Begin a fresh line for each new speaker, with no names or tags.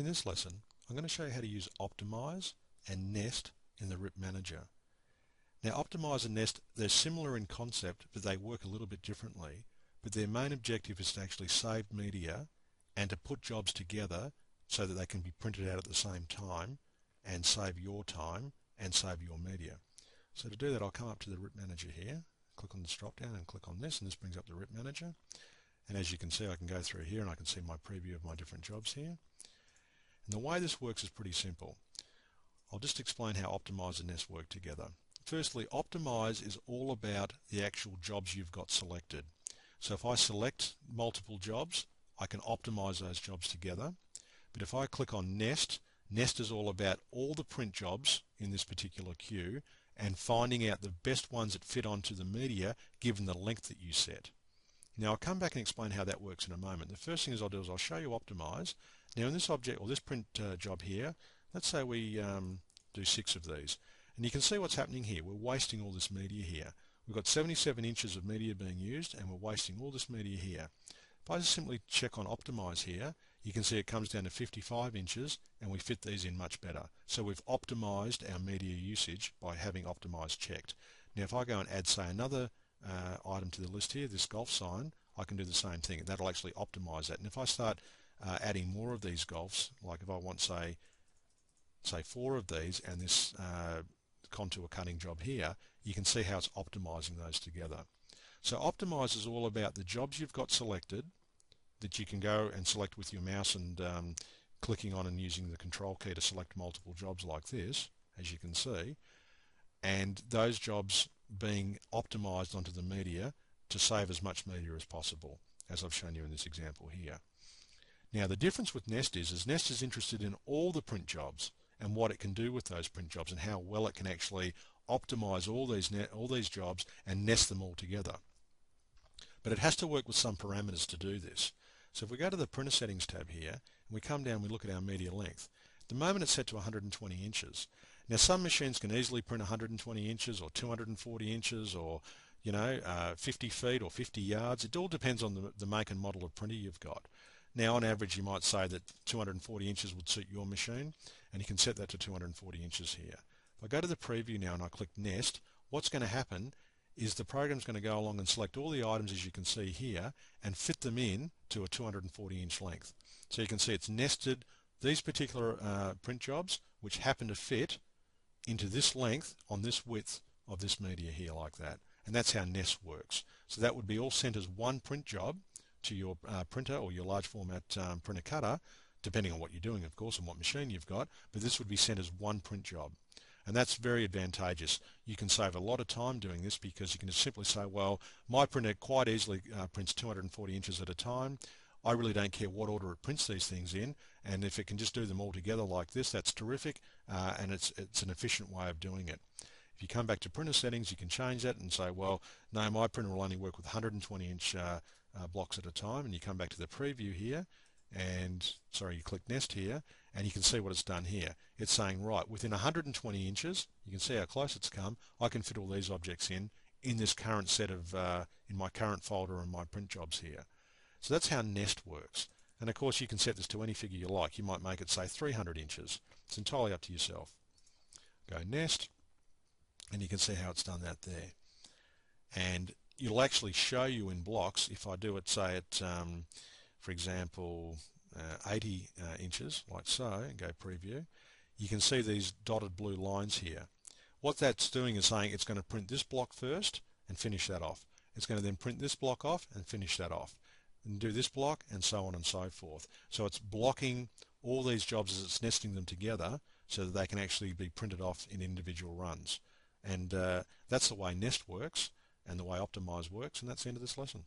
In this lesson, I'm going to show you how to use Optimize and Nest in the RIP Manager. Now, Optimize and Nest, they're similar in concept, but they work a little bit differently. But their main objective is to actually save media and to put jobs together so that they can be printed out at the same time and save your time and save your media. So to do that, I'll come up to the RIP Manager here, click on this drop down and click on this, and this brings up the RIP Manager. And as you can see, I can go through here and I can see my preview of my different jobs here. And the way this works is pretty simple. I'll just explain how Optimize and Nest work together. Firstly, Optimize is all about the actual jobs you've got selected. So if I select multiple jobs, I can optimize those jobs together. But if I click on Nest, Nest is all about all the print jobs in this particular queue and finding out the best ones that fit onto the media given the length that you set. Now I'll come back and explain how that works in a moment. The first thing I'll do is I'll show you Optimize. Now in this object or this print job here, let's say we do 6 of these. And you can see what's happening here. We're wasting all this media here. We've got 77 inches of media being used and we're wasting all this media here. If I just simply check on Optimize here, you can see it comes down to 55 inches and we fit these in much better. So we've optimized our media usage by having Optimize checked. Now if I go and add, say, another item to the list here, this golf sign, I can do the same thing. That'll actually optimize that. And if I start adding more of these golfs, like if I want, say 4 of these and this contour cutting job here, you can see how it's optimizing those together. So Optimize is all about the jobs you've got selected that you can go and select with your mouse and clicking on and using the control key to select multiple jobs like this, as you can see, and those jobs being optimized onto the media to save as much media as possible, as I've shown you in this example here. Now the difference with Nest is Nest is interested in all the print jobs and what it can do with those print jobs and how well it can actually optimize all these jobs and nest them all together. But it has to work with some parameters to do this. So if we go to the printer settings tab here and we come down and we look at our media length, at the moment it's set to 120 inches. Now some machines can easily print 120 inches or 240 inches or 50 feet or 50 yards. It all depends on the make and model of printer you've got. Now on average you might say that 240 inches would suit your machine, and you can set that to 240 inches here. If I go to the preview now and I click Nest, what's going to happen is the program's going to go along and select all the items, as you can see here, and fit them in to a 240 inch length. So you can see it's nested these particular print jobs which happen to fit into this length on this width of this media here, like that. And that's how Nest works. So that would be all sent as one print job to your printer or your large format printer cutter, depending on what you're doing, of course, and what machine you've got, but this would be sent as one print job. And that's very advantageous. You can save a lot of time doing this because you can just simply say, well, my printer quite easily prints 240 inches at a time. I really don't care what order it prints these things in, and if it can just do them all together like this, that's terrific, and it's an efficient way of doing it. If you come back to printer settings, you can change that and say, well, no, my printer will only work with 120 inch blocks at a time, and you come back to the preview here and you click Nest here and you can see what it's done here. It's saying, right, within 120 inches, you can see how close it's come, I can fit all these objects in this current set of in my current folder and my print jobs here. So that's how Nest works. And of course you can set this to any figure you like. You might make it say 300 inches. It's entirely up to yourself. Go Nest and you can see how it's done that there. And it'll actually show you in blocks. If I do it, say at for example 80 inches, like so, and go preview, you can see these dotted blue lines here. What that's doing is saying it's going to print this block first and finish that off. It's going to then print this block off and finish that off, and do this block, and so on and so forth. So it's blocking all these jobs as it's nesting them together so that they can actually be printed off in individual runs. And that's the way Nest works and the way Optimize works, and that's the end of this lesson.